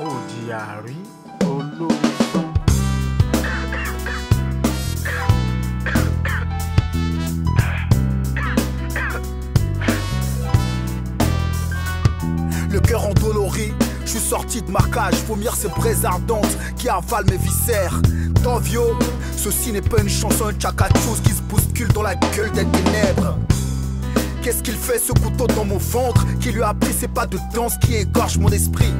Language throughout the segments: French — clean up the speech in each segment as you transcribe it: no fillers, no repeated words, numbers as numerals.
Odiari Olozo. Le cœur endolori, je suis sorti de ma cage, vomir ces braises ardentes qui avalent mes viscères. D'envieux, ceci n'est pas une chanson, un tchakachous qui se bouscule dans la gueule des ténèbres. Qu'est-ce qu'il fait ce couteau dans mon ventre qui lui a appris c'est pas de danse qui égorge mon esprit.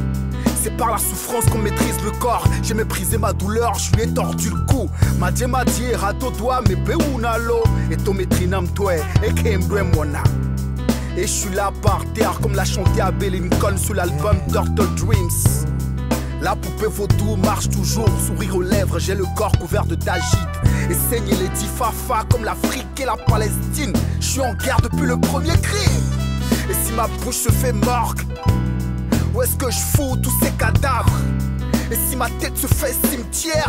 C'est par la souffrance qu'on maîtrise le corps. J'ai méprisé ma douleur, je lui ai tordu le cou. Madje rato doigt, mais beunalo. Et tometrinam toi, et kembre mona. Et je suis là par terre comme l'a chanté Abbé Lincoln sur l'album Turtle Dreams. La poupée vaudou marche toujours, sourire aux lèvres, j'ai le corps couvert de tagite. Et saigner les tifafa comme l'Afrique et la Palestine. Je suis en guerre depuis le premier cri. Et si ma bouche se fait morgue, où est-ce que je fous tous ces cadavres? Et si ma tête se fait cimetière,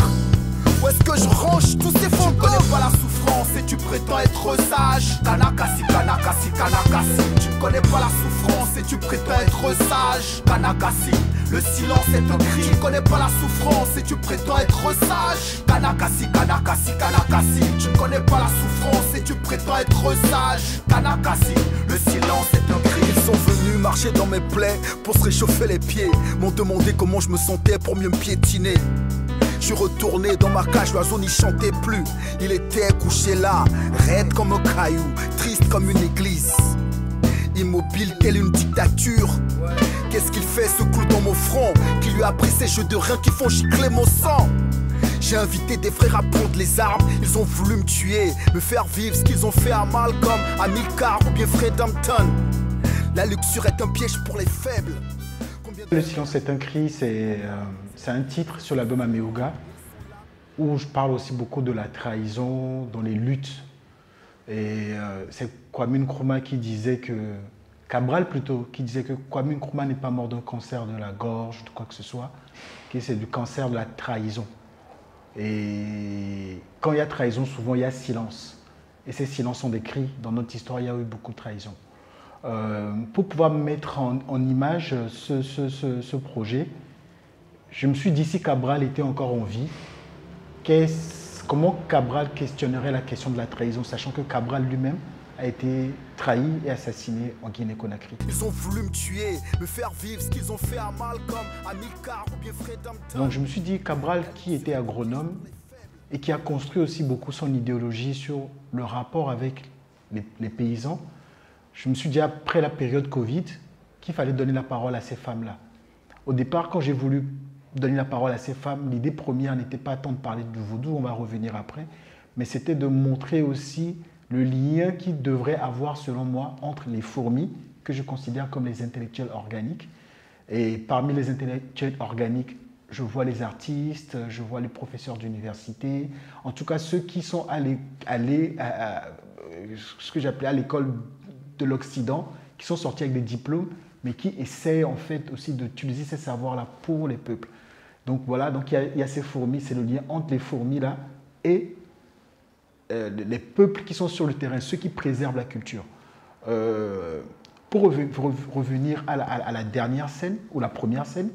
où est-ce que je range tous ces fantômes? Tu connais pas la souffrance et tu prétends être sage. Kanakasi, kanakasi, kanakasi. Tu ne connais pas la souffrance et tu prétends être sage. Kanakasi, le silence est un cri. Tu ne connais pas la souffrance et tu prétends être sage. Kanakasi, kanakasi, kanakasi. Tu ne connais pas la souffrance et tu prétends être sage. Kanakasi, le silence est un cri. Ils sont venus marcher dans mes plaies pour se réchauffer les pieds. M'ont demandé comment je me sentais pour mieux me piétiner. Je suis retourné dans ma cage, l'oiseau n'y chantait plus. Il était couché là, raide comme un caillou, triste comme une église, immobile telle une dictature. Qu'est-ce qu'il fait ce clou dans mon front qui lui a pris ces jeux de reins qui font gicler mon sang? J'ai invité des frères à prendre les armes. Ils ont voulu me tuer, me faire vivre ce qu'ils ont fait à Malcolm, à Milcar ou bien Fred Hampton. La luxure est un piège pour les faibles. Le silence est un cri, c'est un titre sur l'album Ameoga où je parle aussi beaucoup de la trahison dans les luttes. Et c'est Kwame Nkrumah qui disait que, Cabral plutôt, qui disait que Kwame Nkrumah n'est pas mort d'un cancer de la gorge, de quoi que ce soit, que c'est du cancer de la trahison. Et quand il y a trahison, souvent il y a silence. Et ces silences sont des cris. Dans notre histoire, il y a eu beaucoup de trahison. Pour pouvoir mettre en image ce projet, je me suis dit si Cabral était encore en vie, comment Cabral questionnerait la question de la trahison, sachant que Cabral lui-même a été trahi et assassiné en Guinée-Conakry. Ils ont voulu me tuer, me faire vivre ce qu'ils ont fait à Malcolm, à Milcar ou bien Fred Hampton. Donc je me suis dit Cabral qui était agronome et qui a construit aussi beaucoup son idéologie sur le rapport avec les paysans. Je me suis dit, après la période Covid, qu'il fallait donner la parole à ces femmes-là. Au départ, quand j'ai voulu donner la parole à ces femmes, l'idée première n'était pas tant de parler du vaudou, on va revenir après, mais c'était de montrer aussi le lien qu'il devrait avoir, selon moi, entre les fourmis, que je considère comme les intellectuels organiques. Et parmi les intellectuels organiques, je vois les artistes, je vois les professeurs d'université, en tout cas ceux qui sont allés à ce que j'appelais à l'école de l'Occident, qui sont sortis avec des diplômes, mais qui essaient en fait aussi d'utiliser ces savoirs-là pour les peuples. Donc voilà, donc il y a ces fourmis, c'est le lien entre les fourmis là et les peuples qui sont sur le terrain, ceux qui préservent la culture. Pour revenir à la dernière scène, ou la première scène,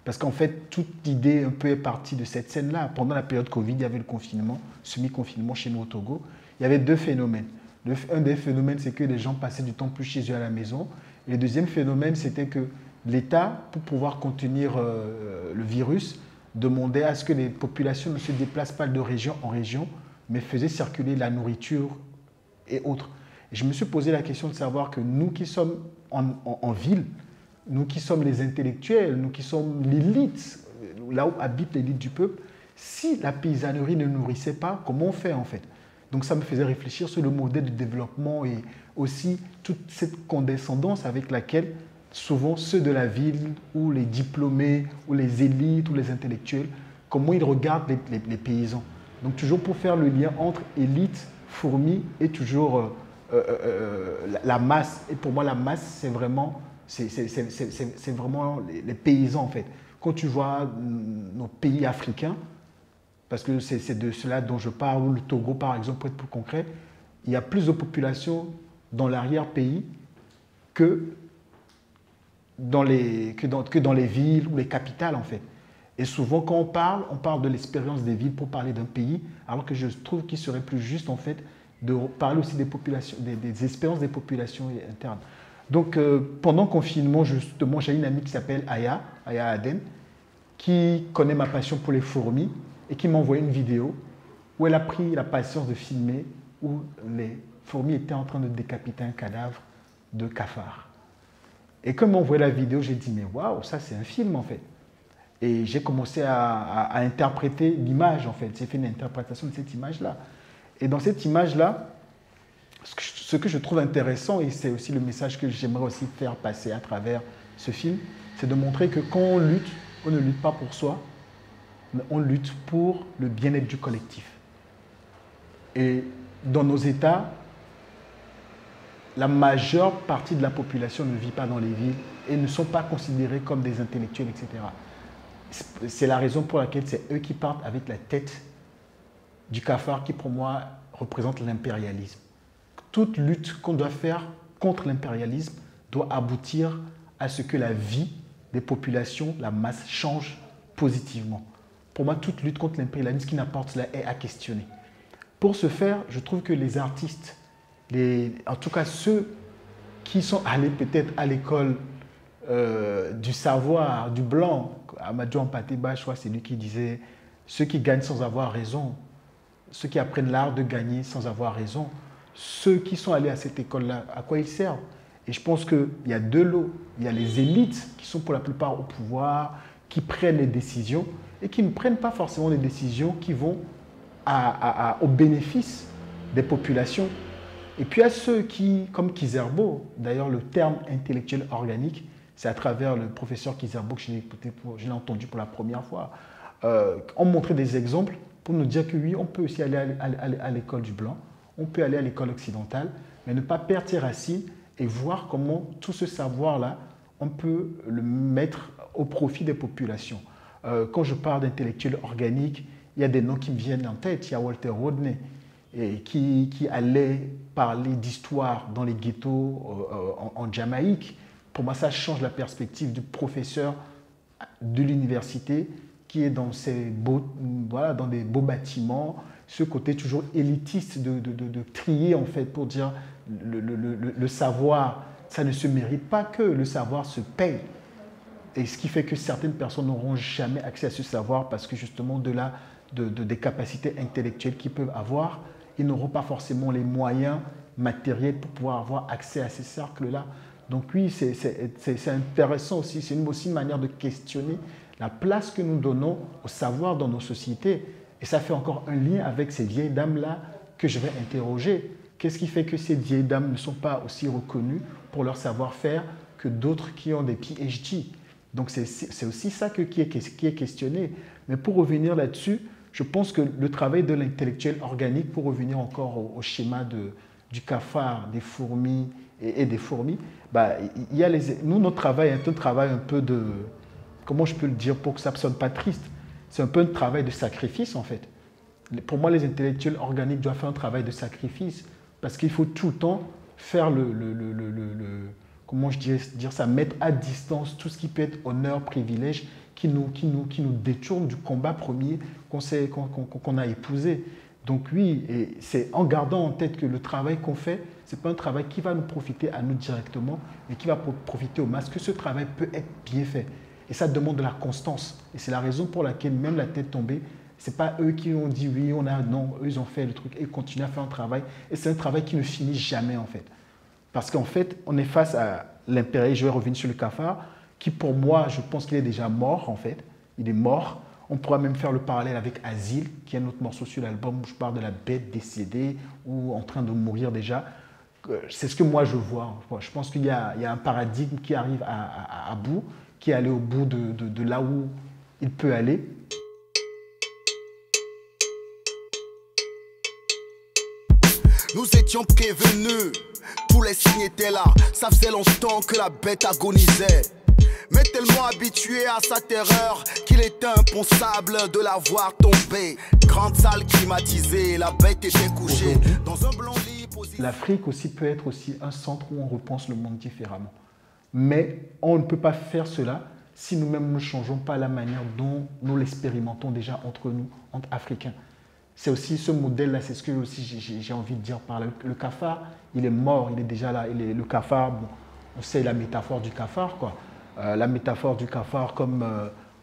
parce qu'en fait, toute l'idée un peu est partie de cette scène-là. Pendant la période Covid, il y avait le confinement, semi-confinement chez nous au Togo. Il y avait deux phénomènes. Un des phénomènes, c'est que les gens passaient du temps plus chez eux à la maison. Et le deuxième phénomène, c'était que l'État, pour pouvoir contenir le virus, demandait à ce que les populations ne se déplacent pas de région en région, mais faisaient circuler la nourriture et autres. Et je me suis posé la question de savoir que nous qui sommes en ville, nous qui sommes les intellectuels, nous qui sommes l'élite, là où habite l'élite du peuple, si la paysannerie ne nourrissait pas, comment on fait en fait? Donc ça me faisait réfléchir sur le modèle de développement et aussi toute cette condescendance avec laquelle souvent ceux de la ville ou les diplômés ou les élites ou les intellectuels, comment ils regardent les paysans. Donc toujours pour faire le lien entre élite, fourmi et toujours la masse. Et pour moi la masse c'est vraiment les paysans en fait. Quand tu vois nos pays africains, parce que c'est de cela dont je parle, ou le Togo par exemple, pour être plus concret, il y a plus de population dans l'arrière-pays que que dans les villes ou les capitales, en fait. Et souvent, quand on parle de l'expérience des villes pour parler d'un pays, alors que je trouve qu'il serait plus juste, en fait, de parler aussi des populations, des expériences des populations internes. Donc, pendant le confinement, justement, j'ai une amie qui s'appelle Aya Aden, qui connaît ma passion pour les fourmis et qui m'a envoyé une vidéo où elle a pris la patience de filmer où les fourmis étaient en train de décapiter un cadavre de cafard. Et quand elle m'a envoyé la vidéo, j'ai dit, mais waouh, ça c'est un film en fait. Et j'ai commencé à interpréter l'image en fait. J'ai fait une interprétation de cette image-là. Et dans cette image-là, ce que je trouve intéressant, et c'est aussi le message que j'aimerais aussi faire passer à travers ce film, c'est de montrer que quand on lutte, on ne lutte pas pour soi, mais on lutte pour le bien-être du collectif. Et dans nos États, la majeure partie de la population ne vit pas dans les villes et ne sont pas considérés comme des intellectuels, etc. C'est la raison pour laquelle c'est eux qui partent avec la tête du cafard qui, pour moi, représente l'impérialisme. Toute lutte qu'on doit faire contre l'impérialisme doit aboutir à ce que la vie des populations, la masse, change positivement. Pour moi, toute lutte contre l'impérialisme qui n'apporte cela est à questionner. Pour ce faire, je trouve que les artistes, en tout cas ceux qui sont allés peut-être à l'école du savoir, du blanc, Amadou Ampateba, je crois c'est lui qui disait « Ceux qui gagnent sans avoir raison, ceux qui apprennent l'art de gagner sans avoir raison, ceux qui sont allés à cette école-là, à quoi ils servent ?» Et je pense qu'il y a deux lots. Il y a les élites qui sont pour la plupart au pouvoir, qui prennent les décisions et qui ne prennent pas forcément des décisions qui vont au bénéfice des populations. Et puis il y a ceux qui, comme Kizerbo, d'ailleurs le terme intellectuel organique, c'est à travers le professeur Kizerbo que je l'ai entendu pour la première fois, ont montré des exemples pour nous dire que oui, on peut aussi aller à l'école du blanc, on peut aller à l'école occidentale, mais ne pas perdre ses racines et voir comment tout ce savoir-là, on peut le mettre au profit des populations. Quand je parle d'intellectuel organique, il y a des noms qui me viennent en tête. Il y a Walter Rodney qui allait parler d'histoire dans les ghettos en Jamaïque. Pour moi, ça change la perspective du professeur de l'université qui est dans, dans des beaux bâtiments, ce côté toujours élitiste de trier en fait pour dire le savoir, ça ne se mérite pas que, le savoir se paye. Et ce qui fait que certaines personnes n'auront jamais accès à ce savoir parce que justement au-delà des capacités intellectuelles qu'ils peuvent avoir, ils n'auront pas forcément les moyens matériels pour pouvoir avoir accès à ces cercles-là. Donc oui, c'est intéressant aussi, c'est aussi une manière de questionner la place que nous donnons au savoir dans nos sociétés. Et ça fait encore un lien avec ces vieilles dames-là que je vais interroger. Qu'est-ce qui fait que ces vieilles dames ne sont pas aussi reconnues pour leur savoir-faire que d'autres qui ont des PhD? Donc c'est aussi ça qui est questionné. Mais pour revenir là-dessus, je pense que le travail de l'intellectuel organique, pour revenir encore au schéma du cafard, des fourmis et des fourmis, bah, nous, notre travail est un travail un peu de... Comment je peux le dire pour que ça ne sonne pas triste? C'est un peu un travail de sacrifice en fait. Pour moi, les intellectuels organiques doivent faire un travail de sacrifice parce qu'il faut tout le temps faire comment je dirais dire ça, mettre à distance tout ce qui peut être honneur, privilège, qui nous détourne du combat premier qu'on a épousé. Donc oui, c'est en gardant en tête que le travail qu'on fait, ce n'est pas un travail qui va nous profiter à nous directement, mais qui va profiter aux masses, que ce travail peut être bien fait. Et ça demande de la constance. Et c'est la raison pour laquelle, même la tête tombée, ce n'est pas eux qui ont dit oui, non, eux ils ont fait le truc et ils continuent à faire un travail. Et c'est un travail qui ne finit jamais en fait. Parce qu'en fait, on est face à l'impérialisme, je vais revenir sur le cafard, qui pour moi, je pense qu'il est déjà mort en fait. Il est mort. On pourra même faire le parallèle avec Asile, qui est un autre morceau sur l'album où je parle de la bête décédée ou en train de mourir déjà. C'est ce que moi je vois. Je pense qu'il y a un paradigme qui arrive à bout, qui est allé au bout de là où il peut aller. Nous étions prévenus, tous les signes étaient là. Ça faisait longtemps que la bête agonisait. Mais tellement habitué à sa terreur qu'il était impensable de la voir tomber. Grande salle climatisée, la bête était couchée dans un blanc lit. L'Afrique aussi peut être aussi un centre où on repense le monde différemment. Mais on ne peut pas faire cela si nous-mêmes ne changeons pas la manière dont nous l'expérimentons déjà entre nous, entre Africains. C'est aussi ce modèle-là, c'est ce que aussi j'ai envie de dire par là. Le cafard, il est mort, il est déjà là. Le cafard, bon, on sait la métaphore du cafard, quoi. La métaphore du cafard comme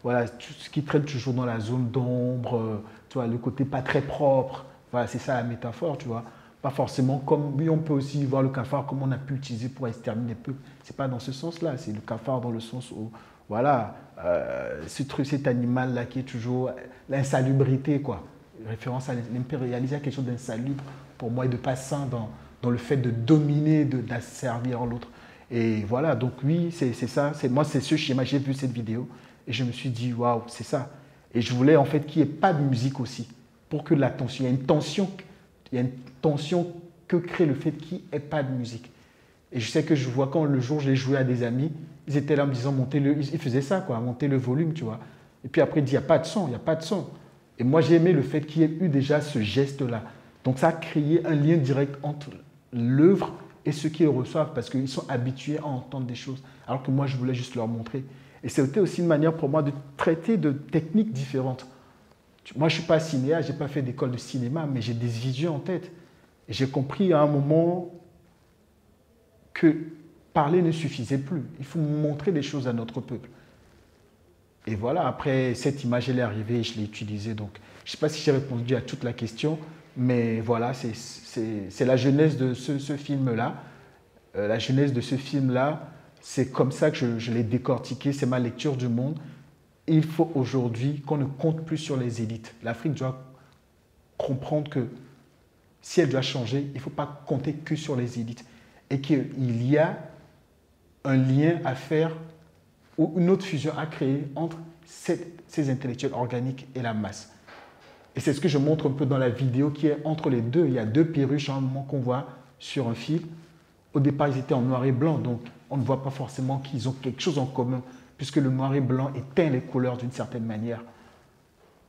voilà, tout ce qui traîne toujours dans la zone d'ombre, tu vois, le côté pas très propre. Voilà, c'est ça la métaphore, tu vois. Pas forcément comme, oui, on peut aussi voir le cafard comme on a pu l'utiliser pour exterminer les peuples. C'est pas dans ce sens-là, c'est le cafard dans le sens où, voilà, ce truc, cet animal-là qui est toujours l'insalubrité, quoi. Référence à l'impérialisme, quelque chose d'insalubre pour moi et de pas sain dans le fait de dominer, d'asservir l'autre. Et voilà, donc oui, c'est ça. Moi, c'est ce schéma. J'ai vu cette vidéo et je me suis dit, waouh, c'est ça. Et je voulais en fait qu'il n'y ait pas de musique aussi pour que la tension, il y a une tension que crée le fait qu'il n'y ait pas de musique. Et je sais que je vois quand le jour je l'ai joué à des amis, ils étaient là en me disant, ils faisaient ça, quoi, monter le volume, tu vois. Et puis après, ils disent, il n'y a pas de son, il n'y a pas de son. Et moi, j'ai aimé le fait qu'il y ait eu déjà ce geste-là. Donc, ça a créé un lien direct entre l'œuvre et ceux qui le reçoivent parce qu'ils sont habitués à entendre des choses. Alors que moi, je voulais juste leur montrer. Et c'était aussi une manière pour moi de traiter de techniques différentes. Moi, je ne suis pas cinéaste, je n'ai pas fait d'école de cinéma, mais j'ai des visions en tête. Et j'ai compris à un moment que parler ne suffisait plus. Il faut montrer des choses à notre peuple. Et voilà, après, cette image, elle est arrivée et je l'ai utilisée. Donc, je ne sais pas si j'ai répondu à toute la question, mais voilà, c'est la genèse de ce film-là. La genèse de ce film-là, c'est comme ça que je l'ai décortiqué, c'est ma lecture du monde. Il faut aujourd'hui qu'on ne compte plus sur les élites. L'Afrique doit comprendre que si elle doit changer, il ne faut pas compter que sur les élites. Et qu'il y a un lien à faire ou une autre fusion à créer entre ces intellectuels organiques et la masse. Et c'est ce que je montre un peu dans la vidéo qui est entre les deux. Il y a deux perruches à un moment qu'on voit sur un fil. Au départ, ils étaient en noir et blanc, donc on ne voit pas forcément qu'ils ont quelque chose en commun, puisque le noir et blanc éteint les couleurs d'une certaine manière.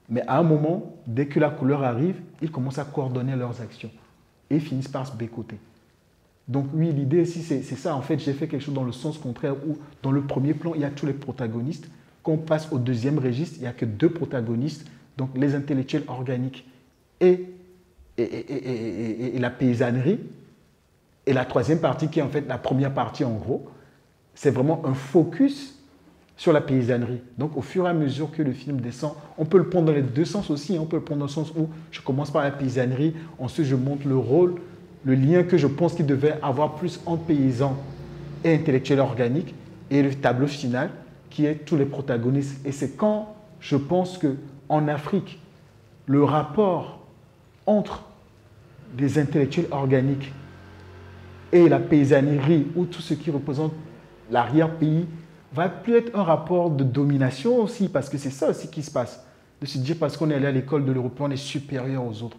Mais à un moment, dès que la couleur arrive, ils commencent à coordonner leurs actions et finissent par se bécoter. Donc oui, l'idée ici, c'est ça. En fait, j'ai fait quelque chose dans le sens contraire où dans le premier plan, il y a tous les protagonistes. Quand on passe au deuxième registre, il n'y a que deux protagonistes, donc les intellectuels organiques et la paysannerie. Et la troisième partie, qui est en fait la première partie en gros, c'est vraiment un focus sur la paysannerie. Donc au fur et à mesure que le film descend, on peut le prendre dans les deux sens aussi. On peut le prendre dans le sens où je commence par la paysannerie, ensuite je montre le rôle, le lien que je pense qu'il devait avoir plus entre paysans et intellectuels organiques, et le tableau final qui est tous les protagonistes. Et c'est quand je pense qu'en Afrique, le rapport entre des intellectuels organiques et la paysannerie ou tout ce qui représente l'arrière-pays va plus être un rapport de domination aussi, parce que c'est ça aussi qui se passe, de se dire parce qu'on est allé à l'école de l'Européen, on est supérieur aux autres.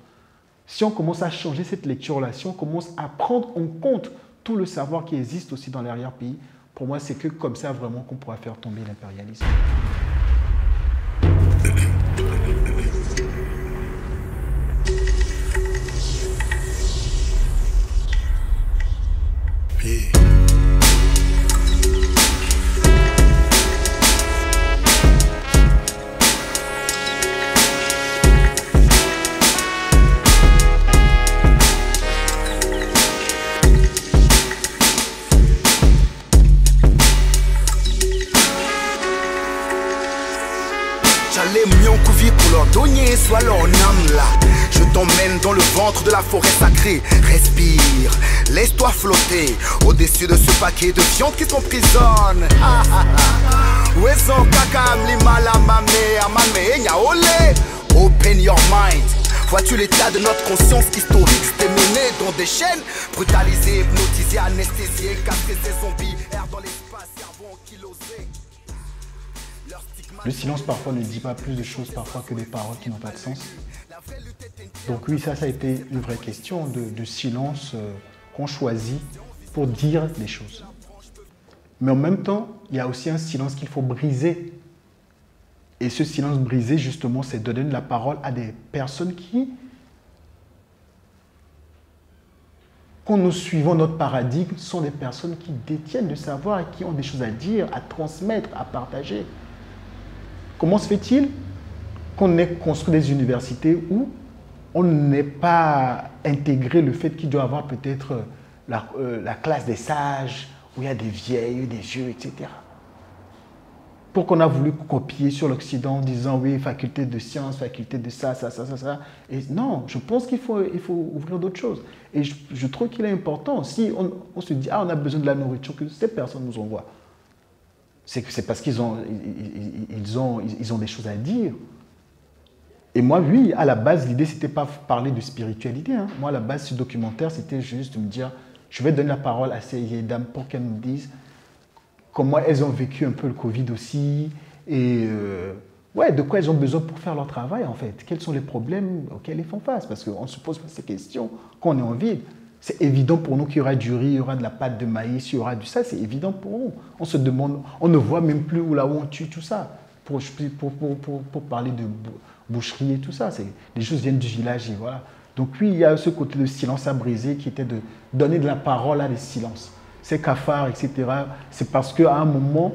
Si on commence à changer cette lecture-là, si on commence à prendre en compte tout le savoir qui existe aussi dans l'arrière-pays, pour moi, c'est que comme ça vraiment qu'on pourra faire tomber l'impérialisme. Sois leur âme là, je t'emmène dans le ventre de la forêt sacrée. Respire, laisse-toi flotter au-dessus de ce paquet de viande qui t'emprisonne. Où est son caca, l'imala, mamé, olé. Open your mind. Vois-tu l'état de notre conscience historique, stéminée dans des chaînes, brutalisée, hypnotisée, anesthésiée, castrée, ces zombies, air dans l'espace, cerveau ankylosé. Le silence parfois ne dit pas plus de choses parfois que des paroles qui n'ont pas de sens. Donc oui, ça a été une vraie question de silence qu'on choisit pour dire les choses. Mais en même temps, il y a aussi un silence qu'il faut briser. Et ce silence brisé, justement, c'est de donner la parole à des personnes qui quand nous suivons notre paradigme, sont des personnes qui détiennent le savoir et qui ont des choses à dire, à transmettre, à partager. Comment se fait-il qu'on ait construit des universités où on n'ait pas intégré le fait qu'il doit y avoir peut-être la classe des sages, où il y a des vieilles, des vieux, etc. Pourquoi on a voulu copier sur l'Occident en disant oui, faculté de sciences, faculté de ça. Et non, je pense qu'il faut ouvrir d'autres choses. Et je trouve qu'il est important, si on se dit, ah, on a besoin de la nourriture, que ces personnes nous envoient. C'est parce qu'ils ont des choses à dire. Et moi, oui, à la base, l'idée, c'était pas parler de spiritualité. Hein. Moi, à la base, ce documentaire, c'était juste de me dire, je vais donner la parole à ces vieilles dames pour qu'elles nous disent comment elles ont vécu un peu le Covid aussi, et ouais, de quoi elles ont besoin pour faire leur travail, en fait. Quels sont les problèmes auxquels elles font face? Parce qu'on se pose ces questions quand on est en ville. C'est évident pour nous qu'il y aura du riz, il y aura de la pâte de maïs, il y aura du ça, c'est évident pour nous. On se demande, on ne voit même plus où là où on tue tout ça. Pour parler de boucherie et tout ça, les choses viennent du village et voilà. Donc oui, il y a ce côté de silence à briser qui était de donner de la parole à des silences. Ces cafards, etc., c'est parce qu'à un moment,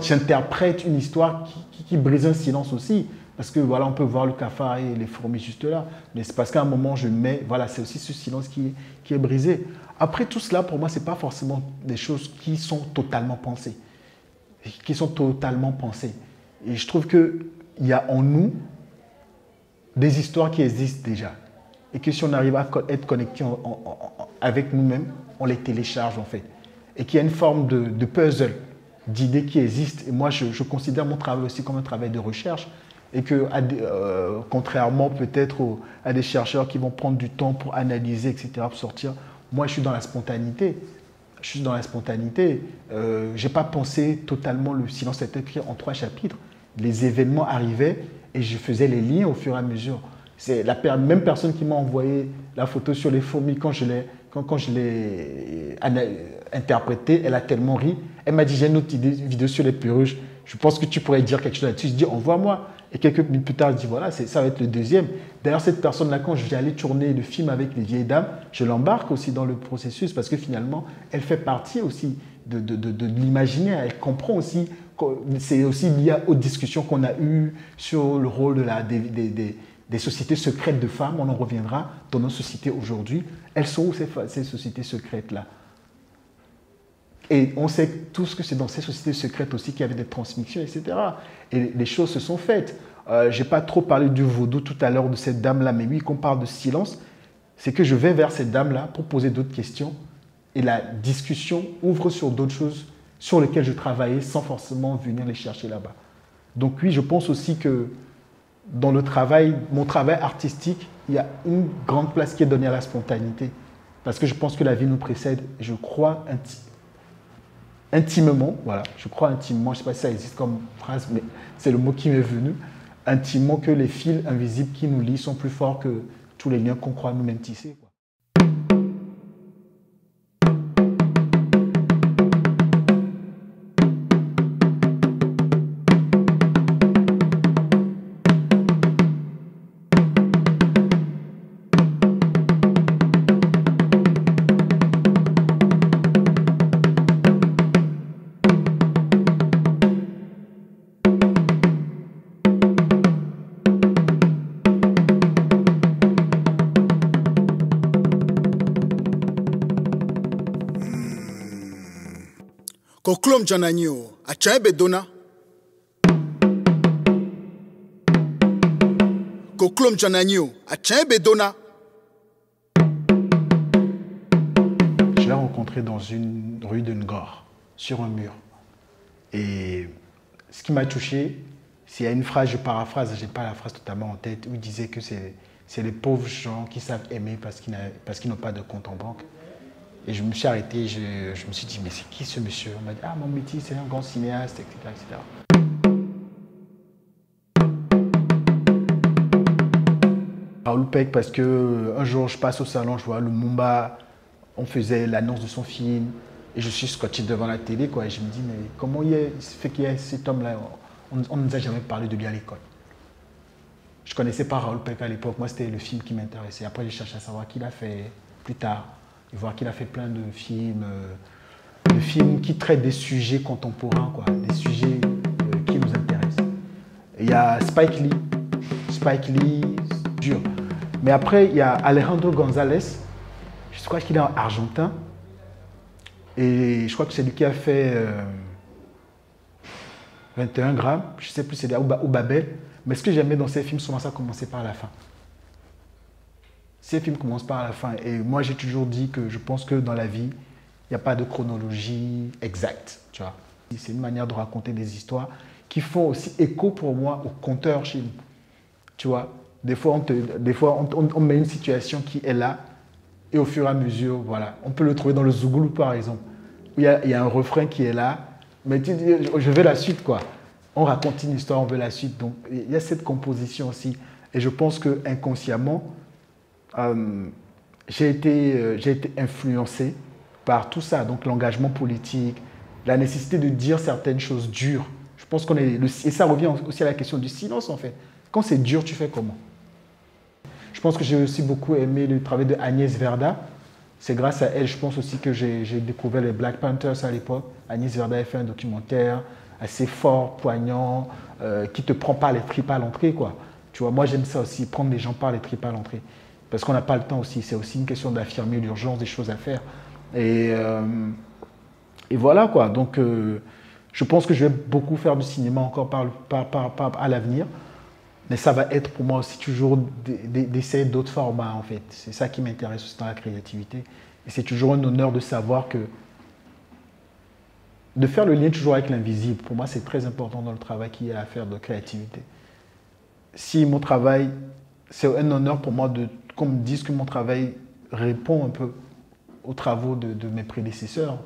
j'interprète une histoire qui brise un silence aussi. Parce que voilà, on peut voir le cafard et les fourmis juste là. Mais c'est parce qu'à un moment, voilà, c'est aussi ce silence qui est brisé. Après, tout cela, pour moi, ce n'est pas forcément des choses qui sont totalement pensées. Et je trouve qu'il y a en nous des histoires qui existent déjà. Et que si on arrive à être connecté avec nous-mêmes, on les télécharge en fait. Et qu'il y a une forme de puzzle, d'idées qui existent. Et moi, je considère mon travail aussi comme un travail de recherche. Et que, contrairement peut-être à des chercheurs qui vont prendre du temps pour analyser, etc., pour sortir, moi, je suis dans la spontanéité. Je n'ai pas pensé totalement, le silence était écrit en 3 chapitres. Les événements arrivaient et je faisais les liens au fur et à mesure. C'est la même personne qui m'a envoyé la photo sur les fourmis quand je l'ai interprétée, elle a tellement ri. Elle m'a dit, j'ai une autre vidéo sur les perruches. Je pense que tu pourrais dire quelque chose là-dessus. Je dis, envoie-moi. Et quelques minutes plus tard, je dis, voilà, ça va être le deuxième. D'ailleurs, cette personne-là, quand je vais aller tourner le film avec les vieilles dames, je l'embarque aussi dans le processus parce que finalement, elle fait partie aussi de l'imaginaire. Elle comprend aussi, c'est aussi lié aux discussions qu'on a eues sur le rôle des sociétés secrètes de femmes. On en reviendra dans nos sociétés aujourd'hui. Elles sont où ces sociétés secrètes-là? Et on sait tous que c'est dans ces sociétés secrètes aussi qu'il y avait des transmissions, etc. Et les choses se sont faites. Je n'ai pas trop parlé du vaudou tout à l'heure de cette dame-là, mais oui, qu'on parle de silence, c'est que je vais vers cette dame-là pour poser d'autres questions. Et la discussion ouvre sur d'autres choses sur lesquelles je travaillais sans forcément venir les chercher là-bas. Donc oui, je pense aussi que dans mon travail artistique, il y a une grande place qui est donnée à la spontanéité. Parce que je pense que la vie nous précède. Je crois intimement, voilà, je crois intimement, je ne sais pas si ça existe comme phrase, mais c'est le mot qui m'est venu, intimement que les fils invisibles qui nous lient sont plus forts que tous les liens qu'on croit nous-mêmes tisser, quoi. Koklom Jananyo, Achae Bedona. Koklom Jananyo, Achae Bedona. Je l'ai rencontré dans une rue de Ngor, sur un mur. Et ce qui m'a touché, c'est une phrase, je paraphrase, je n'ai pas la phrase totalement en tête, où il disait que c'est les pauvres gens qui savent aimer parce qu'ils n'ont pas de compte en banque. Et je me suis arrêté, je me suis dit, mais c'est qui ce monsieur? On m'a dit, ah, mon métier, c'est un grand cinéaste, etc., etc. Raoul Peck, parce qu'un jour, je passe au salon, je vois le Mumba, on faisait l'annonce de son film, et je suis scotché devant la télé, quoi, et je me dis, mais comment il se fait qu'il y ait cet homme-là? On ne nous a jamais parlé de lui à l'école. Je ne connaissais pas Raoul Peck à l'époque. Moi, c'était le film qui m'intéressait. Après, j'ai cherché à savoir qui l'a fait plus tard. Et voir qu'il a fait plein de films qui traitent des sujets contemporains, quoi, des sujets qui nous intéressent. Et il y a Spike Lee. Spike Lee, c'est dur. Mais après, il y a Alejandro González. Je crois qu'il est argentin. Et je crois que c'est lui qui a fait 21 grammes. Je ne sais plus, c'est ou Babel. Mais ce que j'aimais dans ces films, souvent ça commençait par la fin. Ces films commencent par la fin. Et moi, j'ai toujours dit que je pense que dans la vie, il n'y a pas de chronologie exacte. Tu vois. C'est une manière de raconter des histoires qui font aussi écho pour moi au conteur chez nous. Tu vois. Des fois, on met une situation qui est là. Et au fur et à mesure, voilà. On peut le trouver dans le Zougoulou, par exemple. Où il y a un refrain qui est là. Mais tu dis, je veux la suite, quoi. On raconte une histoire, on veut la suite. Donc, il y a cette composition aussi. Et je pense que inconsciemment, j'ai été influencé par tout ça. Donc, l'engagement politique, la nécessité de dire certaines choses dures. Je pense qu'on est... Et ça revient aussi à la question du silence, en fait. Quand c'est dur, tu fais comment? Je pense que j'ai aussi beaucoup aimé le travail de Agnès Verda. C'est grâce à elle, je pense aussi que j'ai découvert les Black Panthers à l'époque. Agnès Verda a fait un documentaire assez fort, poignant, qui te prend par les tripes à l'entrée, quoi. Tu vois, moi j'aime ça aussi, prendre les gens par les tripes à l'entrée. Parce qu'on n'a pas le temps aussi. C'est aussi une question d'affirmer l'urgence des choses à faire. Et voilà, quoi. Donc, je pense que je vais beaucoup faire du cinéma encore à l'avenir. Mais ça va être pour moi aussi toujours d'essayer d'autres formats, en fait. C'est ça qui m'intéresse aussi dans la créativité. Et c'est toujours un honneur de savoir que... De faire le lien toujours avec l'invisible, pour moi, c'est très important dans le travail qu'il y a à faire de créativité. Si mon travail... C'est un honneur pour moi qu'on me dise que mon travail répond un peu aux travaux de mes prédécesseurs,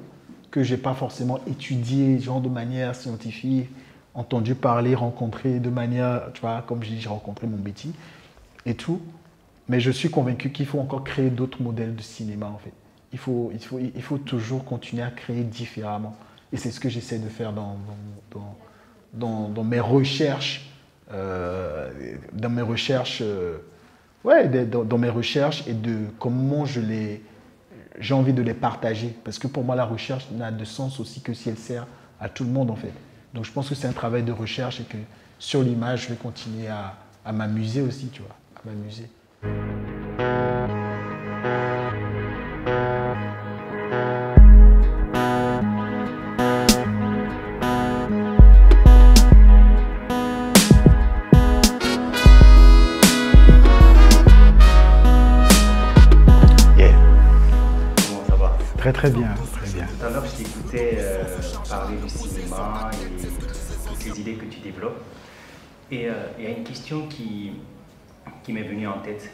que je n'ai pas forcément étudié genre de manière scientifique, entendu parler, rencontré de manière, tu vois, comme je dis, j'ai rencontré mon Betty et tout. Mais je suis convaincu qu'il faut encore créer d'autres modèles de cinéma, en fait. Il faut toujours continuer à créer différemment. Et c'est ce que j'essaie de faire dans mes recherches, dans mes recherches et de comment j'ai envie de les partager. Parce que pour moi, la recherche n'a de sens aussi que si elle sert à tout le monde, en fait. Donc je pense que c'est un travail de recherche et que sur l'image, je vais continuer à m'amuser aussi, tu vois, à m'amuser. Yeah. Comment ça va? Très bien, très bien. Tout à l'heure, je t'écoutais parler du cinéma et toutes les idées que tu développes. Et il y a une question qui m'est venue en tête.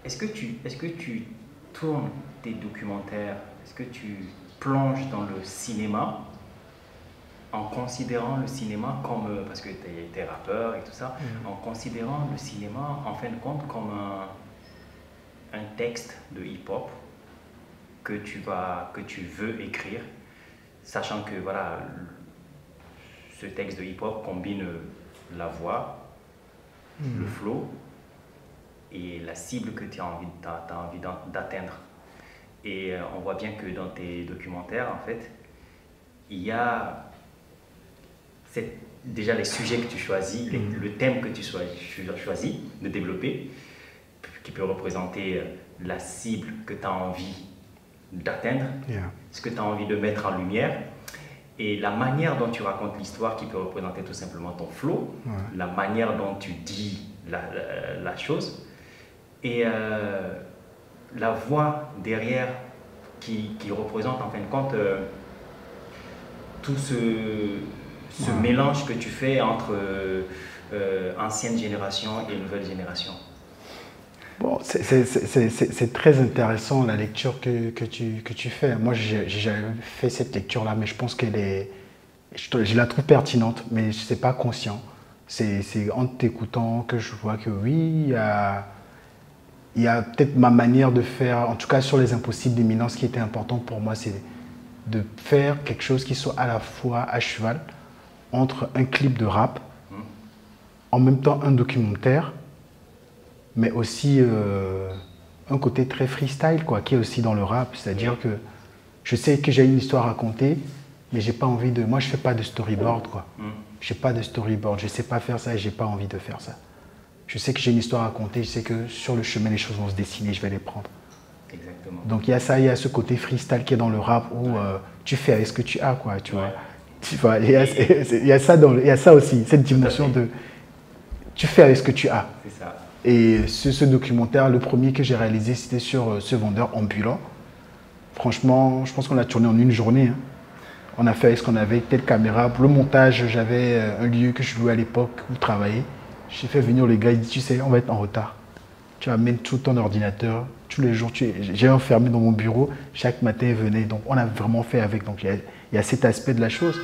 Est-ce que tu tournes tes documentaires, est-ce que tu plonges dans le cinéma en considérant le cinéma comme, parce que tu es rappeur et tout ça, en considérant le cinéma en fin de compte comme un texte de hip-hop que tu veux écrire, sachant que voilà, ce texte de hip-hop combine la voix, le flow et la cible que tu as envie d'atteindre. Et on voit bien que dans tes documentaires, en fait, il y a déjà les sujets que tu choisis, le thème que tu choisis de développer, qui peut représenter la cible que tu as envie d'atteindre, ce que tu as envie de mettre en lumière, et la manière dont tu racontes l'histoire qui peut représenter tout simplement ton flow, la manière dont tu dis la chose, et la voix derrière qui représente en fin de compte tout ce mélange que tu fais entre ancienne génération et nouvelle génération. Bon, c'est très intéressant la lecture que tu fais. Moi, j'ai jamais fait cette lecture-là, mais je pense je la trouve pertinente, mais je ne suis pas conscient. C'est en t'écoutant que je vois que oui, il y a peut-être ma manière de faire, en tout cas sur les Impossibles d'Éminence, qui était important pour moi, c'est de faire quelque chose qui soit à la fois à cheval entre un clip de rap, en même temps un documentaire, mais aussi un côté très freestyle, quoi, qui est aussi dans le rap. C'est-à-dire que je sais que j'ai une histoire à raconter, mais j'ai pas envie de... Moi, je fais pas de storyboard, quoi. J'ai pas de storyboard, je sais pas faire ça et j'ai pas envie de faire ça. Je sais que j'ai une histoire à raconter, je sais que sur le chemin, les choses vont se dessiner, je vais les prendre. Exactement. Donc il y a ça, il y a ce côté freestyle qui est dans le rap où tu fais avec ce que tu as, quoi, tu vois. Tu vois, il y a ça il y a ça aussi, cette dimension de tu fais avec ce que tu as. C'est ça. Et ce documentaire, le premier que j'ai réalisé, c'était sur ce vendeur ambulant. Franchement, je pense qu'on l'a tourné en une journée. Hein. On a fait avec ce qu'on avait, telle caméra. Pour le montage, j'avais un lieu que je louais à l'époque où je travaillais. J'ai fait venir les gars, ils disent, tu sais, on va être en retard. Tu amènes tout ton ordinateur, tous les jours, j'ai enfermé dans mon bureau, chaque matin ils venaient. Donc on a vraiment fait avec, donc il y a cet aspect de la chose.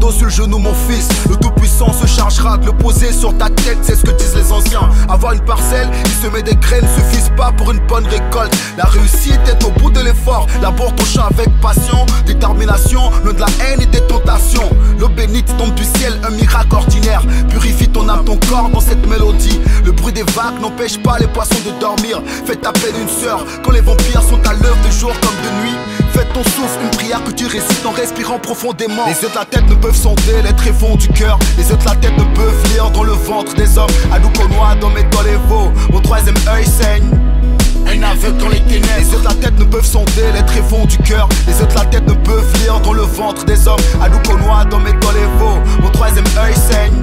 Sur le genou mon fils, le tout-puissant se chargera de le poser sur ta tête, c'est ce que disent les anciens. Avoir une parcelle, il se met des graines, suffisent pas pour une bonne récolte. La réussite est au bout de l'effort, labore ton champ avec passion, détermination, loin de la haine et des tentations. L'eau bénite tombe du ciel, un miracle ordinaire, purifie ton âme, ton corps dans cette mélodie. Le bruit des vagues n'empêche pas les poissons de dormir. Fais ta peine une sœur, quand les vampires sont à l'œuvre de jour comme de nuit. Fais ton souffle, une prière que tu récites en respirant profondément. Les yeux de la tête ne peuvent sonder les tréfonds du cœur. Les yeux de la tête ne peuvent lire dans le ventre des hommes. Adukonoa dans mes veaux, mon troisième œil saigne. Un aveugle dans les ténèbres. Les yeux de la tête ne peuvent sonder les tréfonds du cœur. Les yeux de la tête ne peuvent lire dans le ventre des hommes. Adukonoa dans mes veaux, mon troisième œil saigne.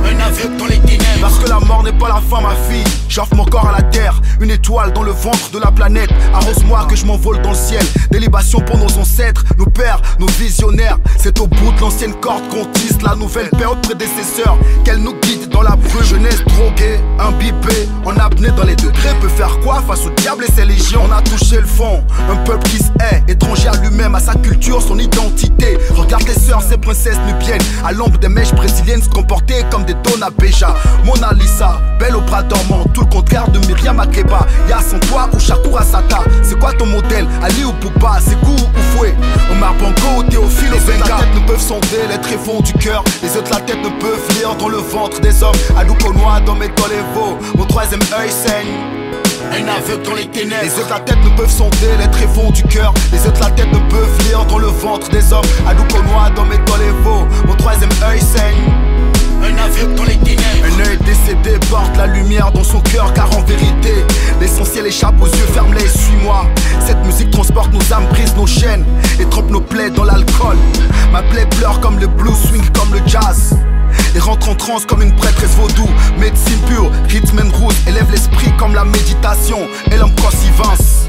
Un aveugle dans les ténèbres. Parce que la mort n'est pas la fin, ma fille. J'offre mon corps à la terre, une étoile dans le ventre de la planète. Arrose-moi que je m'envole dans le ciel. Des libations pour nos ancêtres, nos pères, nos visionnaires. C'est au bout de l'ancienne corde qu'on tisse la nouvelle période prédécesseur. Qu'elle nous guide dans la brume. Jeunesse droguée, imbibée, en apnée dans les degrés. Peut faire quoi face au diable et ses légions? On a touché le fond, un peuple qui se hait, étranger à lui-même, à sa culture, son identité. Regarde les sœurs, ces princesses nubiennes, à l'ombre des mèches brésiliennes, se comporter comme des Dona Beja. Mona Lisa, belle au bras dormant, tout le contraire de Myriam Makeba. Y'a sans toi ou Shakur Asata. C'est quoi ton modèle? Ali ou Poupa? C'est Kou ou Foué? Omar Bongo ou Théophile? Les yeux de la tête ne peuvent sonder les tréfonds du cœur. Les yeux de la tête ne peuvent lire dans le ventre des hommes. Adukonoa dans mes veaux, mon troisième œil saigne. Un aveugle dans les ténèbres. Les yeux de la tête ne peuvent sonder les tréfonds du cœur. Les yeux de la tête ne peuvent lire dans le ventre des hommes. Adukonoa dans mes veaux, mon troisième œil saigne. Un aveugle dans les ténèbres. Un œil décédé porte la lumière dans son cœur, car en vérité l'essentiel échappe aux yeux, ferme-les et suis-moi. Cette musique transporte nos âmes, brise nos chaînes et trempe nos plaies dans l'alcool. Ma plaie pleure comme le blues, swing comme le jazz et rentre en transe comme une prêtresse vaudou. Médecine pure, rythme and route, élève l'esprit comme la méditation et l'homme quand s'y vince.